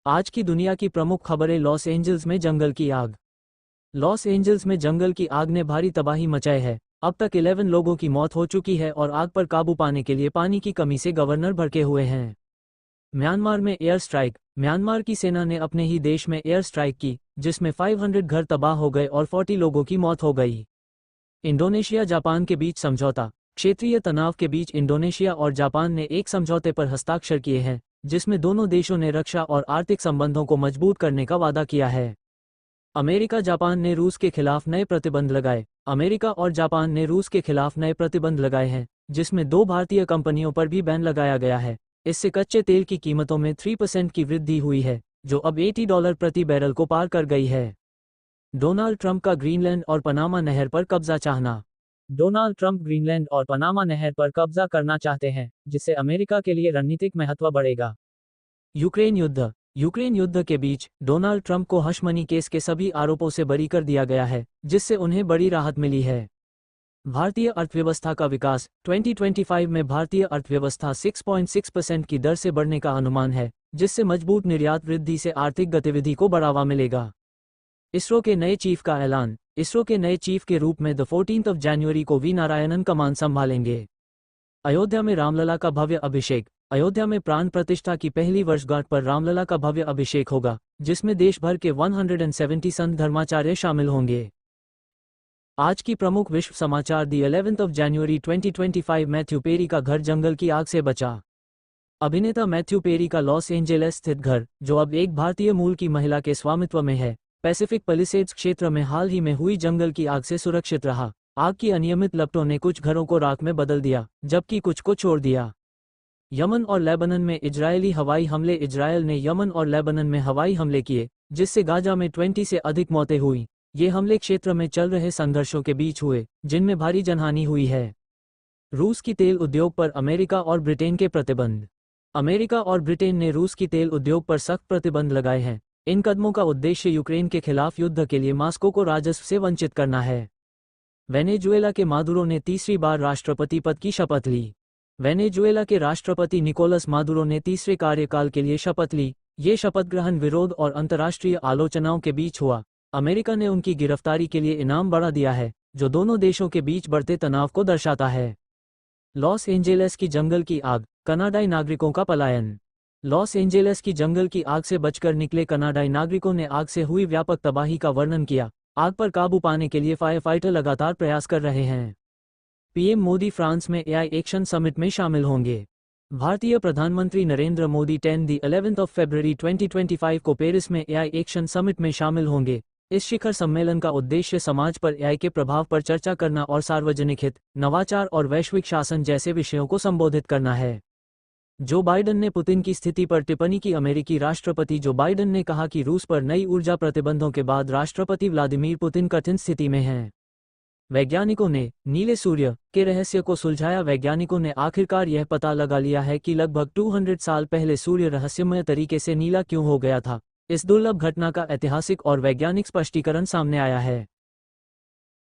आज की दुनिया की प्रमुख खबरें। लॉस एंजल्स में जंगल की आग। लॉस एंजल्स में जंगल की आग ने भारी तबाही मचाई है। अब तक 11 लोगों की मौत हो चुकी है और आग पर काबू पाने के लिए पानी की कमी से गवर्नर भड़के हुए हैं। म्यांमार में एयर स्ट्राइक। म्यांमार की सेना ने अपने ही देश में एयर स्ट्राइक की, जिसमें 500 घर तबाह हो गए और 40 लोगों की मौत हो गई। इंडोनेशिया जापान के बीच समझौता। क्षेत्रीय तनाव के बीच इंडोनेशिया और जापान ने एक समझौते पर हस्ताक्षर किए हैं, जिसमें दोनों देशों ने रक्षा और आर्थिक संबंधों को मजबूत करने का वादा किया है। अमेरिका जापान ने रूस के खिलाफ नए प्रतिबंध लगाए। अमेरिका और जापान ने रूस के खिलाफ नए प्रतिबंध लगाए हैं, जिसमें 2 भारतीय कंपनियों पर भी बैन लगाया गया है। इससे कच्चे तेल की कीमतों में 3% की वृद्धि हुई है, जो अब $80 प्रति बैरल को पार कर गई है। डोनाल्ड ट्रंप का ग्रीनलैंड और पनामा नहर पर कब्जा चाहना। डोनाल्ड ट्रंप ग्रीनलैंड और पनामा नहर पर कब्जा करना चाहते हैं, जिससे अमेरिका के लिए रणनीतिक महत्व बढ़ेगा। यूक्रेन युद्ध। यूक्रेन युद्ध के बीच डोनाल्ड ट्रंप को हश मनी केस के सभी आरोपों से बरी कर दिया गया है, जिससे उन्हें बड़ी राहत मिली है। भारतीय अर्थव्यवस्था का विकास। 2025 में भारतीय अर्थव्यवस्था 6.6% की दर से बढ़ने का अनुमान है, जिससे मजबूत निर्यात वृद्धि से आर्थिक गतिविधि को बढ़ावा मिलेगा। इसरो के नए चीफ का ऐलान। इसरो के नए चीफ के रूप में 14 जनवरी को वी नारायणन कमान संभालेंगे। अयोध्या में रामलला का भव्य अभिषेक। अयोध्या में प्राण प्रतिष्ठा की पहली वर्षगांठ पर रामलला का भव्य अभिषेक होगा, जिसमें देश भर के 170 संत धर्माचार्य शामिल होंगे। आज की प्रमुख विश्व समाचार। 11 जनवरी 2025 मैथ्यू पेरी का घर जंगल की आग से बचा। अभिनेता मैथ्यू पेरी का लॉस एंजेलिस स्थित घर, जो अब एक भारतीय मूल की महिला के स्वामित्व में है, पैसिफिक पैलिसेड्स क्षेत्र में हाल ही में हुई जंगल की आग से सुरक्षित रहा। आग की अनियमित लपटों ने कुछ घरों को राख में बदल दिया, जबकि कुछ को छोड़ दिया। यमन और लेबनन में इजरायली हवाई हमले। इजरायल ने यमन और लेबनन में हवाई हमले किए, जिससे गाजा में 20 से अधिक मौतें हुई। ये हमले क्षेत्र में चल रहे संघर्षों के बीच हुए, जिनमें भारी जनहानि हुई है। रूस की तेल उद्योग पर अमेरिका और ब्रिटेन के प्रतिबंध। अमेरिका और ब्रिटेन ने रूस की तेल उद्योग पर सख्त प्रतिबंध लगाए हैं। इन कदमों का उद्देश्य यूक्रेन के खिलाफ युद्ध के लिए मास्को को राजस्व से वंचित करना है। वेनेजुएला के मादुरो ने तीसरी बार राष्ट्रपति पद की शपथ ली। वेनेजुएला के राष्ट्रपति निकोलस मादुरो ने तीसरे कार्यकाल के लिए शपथ ली। ये शपथ ग्रहण विरोध और अंतर्राष्ट्रीय आलोचनाओं के बीच हुआ। अमेरिका ने उनकी गिरफ्तारी के लिए इनाम बढ़ा दिया है, जो दोनों देशों के बीच बढ़ते तनाव को दर्शाता है। लॉस एंजेलिस की जंगल की आग। कनाडाई नागरिकों का पलायन। लॉस एंजेलिस की जंगल की आग से बचकर निकले कनाडाई नागरिकों ने आग से हुई व्यापक तबाही का वर्णन किया। आग पर काबू पाने के लिए फायर फाइटर लगातार प्रयास कर रहे हैं। पीएम मोदी फ्रांस में एआई एक्शन समिट में शामिल होंगे। भारतीय प्रधानमंत्री नरेंद्र मोदी 11 फरवरी 2025 को पेरिस में एआई एक्शन समिट में शामिल होंगे। इस शिखर सम्मेलन का उद्देश्य समाज पर एआई के प्रभाव पर चर्चा करना और सार्वजनिक हित, नवाचार और वैश्विक शासन जैसे विषयों को संबोधित करना है। जो बाइडन ने पुतिन की स्थिति पर टिप्पणी की। अमेरिकी राष्ट्रपति जो बाइडन ने कहा कि रूस पर नई ऊर्जा प्रतिबंधों के बाद राष्ट्रपति व्लादिमीर पुतिन कठिन स्थिति में हैं। वैज्ञानिकों ने नीले सूर्य के रहस्य को सुलझाया। वैज्ञानिकों ने आखिरकार यह पता लगा लिया है कि लगभग 200 साल पहले सूर्य रहस्यमय तरीके से नीला क्यों हो गया था। इस दुर्लभ घटना का ऐतिहासिक और वैज्ञानिक स्पष्टीकरण सामने आया है।